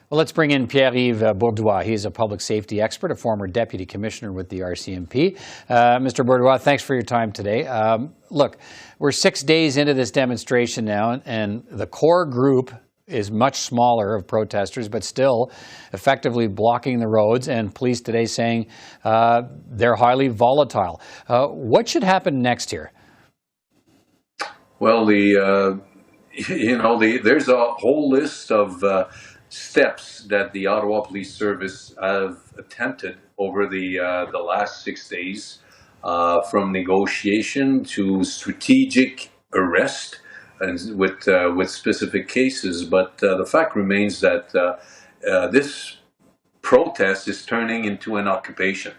Well, let's bring in Pierre-Yves Bourduas. He is a public safety expert, a former deputy commissioner with the RCMP. Mr. Bourduas, thanks for your time today. Look, we're 6 days into this demonstration now, and the core group is much smaller of protesters, but still effectively blocking the roads, and police today saying they're highly volatile. What should happen next here? Well, there's a whole list of steps that the Ottawa Police Service have attempted over the last 6 days, from negotiation to strategic arrest, and with specific cases. But the fact remains that this protest is turning into an occupation.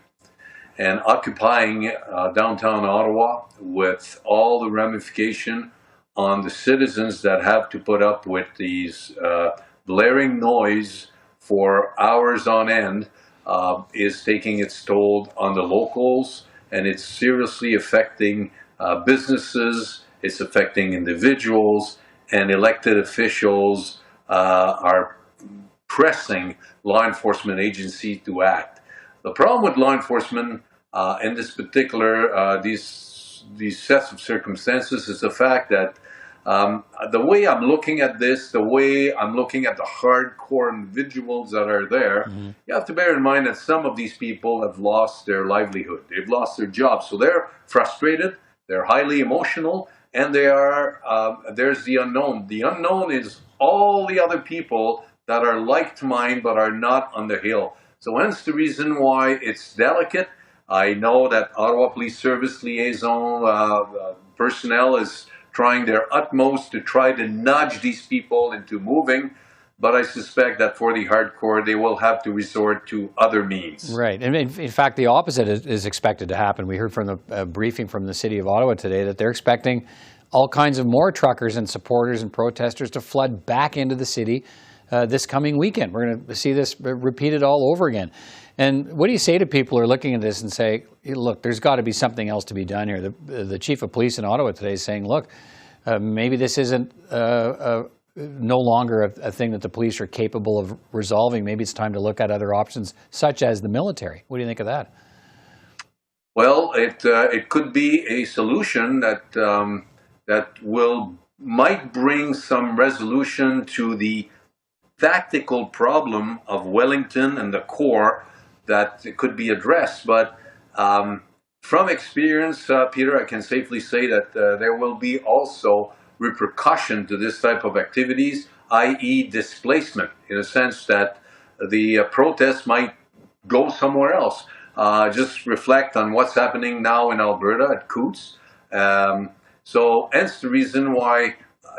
And occupying downtown Ottawa with all the ramification on the citizens that have to put up with these blaring noise for hours on end is taking its toll on the locals, and it's seriously affecting businesses, it's affecting individuals, and elected officials are pressing law enforcement agencies to act. The problem with law enforcement in this particular, these sets of circumstances is the fact that the way I'm looking at this, the way I'm looking at the hardcore individuals that are there, you have to bear in mind that some of these people have lost their livelihood. They've lost their jobs. So they're frustrated, they're highly emotional, and they are, there's the unknown. The unknown is all the other people that are like mine but are not on the hill. So hence the reason why it's delicate. I know that Ottawa Police Service liaison personnel is trying their utmost to try to nudge these people into moving, but I suspect that for the hardcore, they will have to resort to other means. Right. And in fact, the opposite is expected to happen. We heard from the briefing from the City of Ottawa today that they're expecting all kinds of more truckers and supporters and protesters to flood back into the city this coming weekend. We're going to see this repeated all over again. And what do you say to people who are looking at this and say, look, there's got to be something else to be done here? The chief of police in Ottawa today is saying, look, maybe this isn't no longer a thing that the police are capable of resolving. Maybe it's time to look at other options, such as the military. What do you think of that? Well, it could be a solution that might bring some resolution to the tactical problem of Wellington and the core that could be addressed. But from experience, Peter, I can safely say that there will be also repercussion to this type of activities, i.e. displacement, in a sense that the protest might go somewhere else. Just reflect on what's happening now in Alberta at Coutts. So hence the reason why,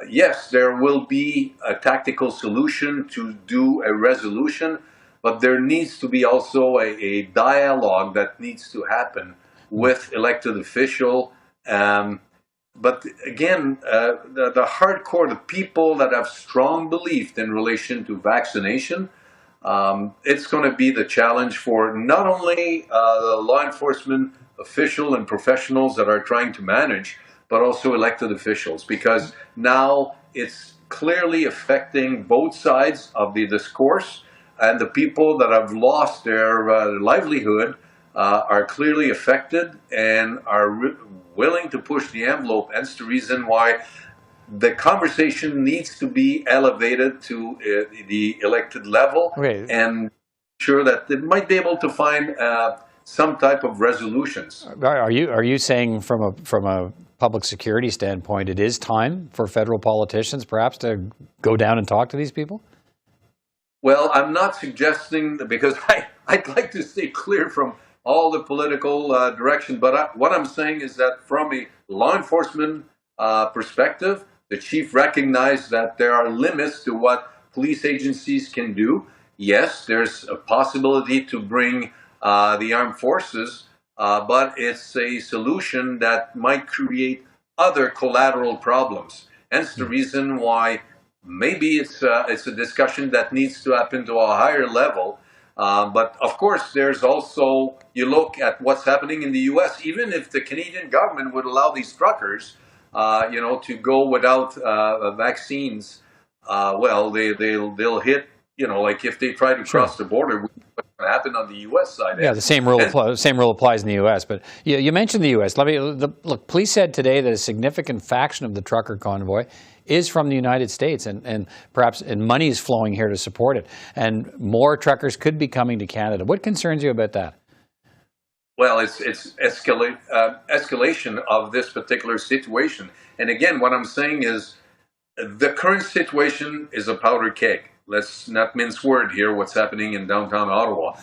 yes, there will be a tactical solution to do a resolution, but there needs to be also a dialogue that needs to happen with elected officials. But again, the hardcore, the people that have strong belief in relation to vaccination, it's going to be the challenge for not only the law enforcement official and professionals that are trying to manage, but also elected officials, because now it's clearly affecting both sides of the discourse, and the people that have lost their livelihood are clearly affected and are willing to push the envelope. That's the reason why the conversation needs to be elevated to the elected level, and sure that they might be able to find some type of resolutions. Are you saying from a public security standpoint, it is time for federal politicians perhaps to go down and talk to these people? Well, I'm not suggesting that, because I'd like to stay clear from all the political direction, but what I'm saying is that from a law enforcement perspective, the chief recognized that there are limits to what police agencies can do. Yes, there's a possibility to bring the armed forces, but it's a solution that might create other collateral problems. Hence the reason why maybe it's a discussion that needs to happen to a higher level. But of course, there's also, you look at what's happening in the U.S., even if the Canadian government would allow these truckers, to go without vaccines, well, they'll hit, like if they try to cross the border, what's going to happen on the U.S. side? Yeah, the same rule applies in the U.S. But you mentioned the U.S. Look, police said today that a significant faction of the trucker convoy is from the United States, and perhaps money is flowing here to support it, and more truckers could be coming to Canada. What concerns you about that? Well, it's escalation of this particular situation. And again, what I'm saying is the current situation is a powder keg. Let's not mince word here. What's happening in downtown Ottawa?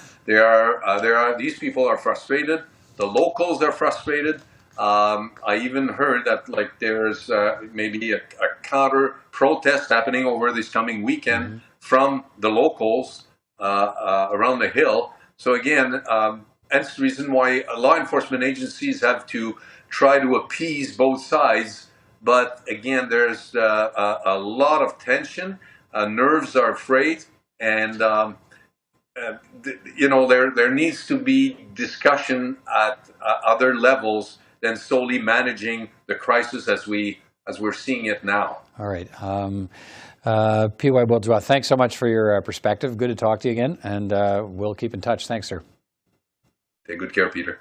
These people are frustrated. The locals are frustrated. I even heard that there's maybe a counter protest happening over this coming weekend from the locals around the Hill. So again, that's the reason why law enforcement agencies have to try to appease both sides. But again, there's a lot of tension. Nerves are frayed, and there needs to be discussion at other levels than solely managing the crisis as we're seeing it now. All right. P.Y. Bourduas, thanks so much for your perspective. Good to talk to you again, and we'll keep in touch. Thanks, sir. Take good care, Peter.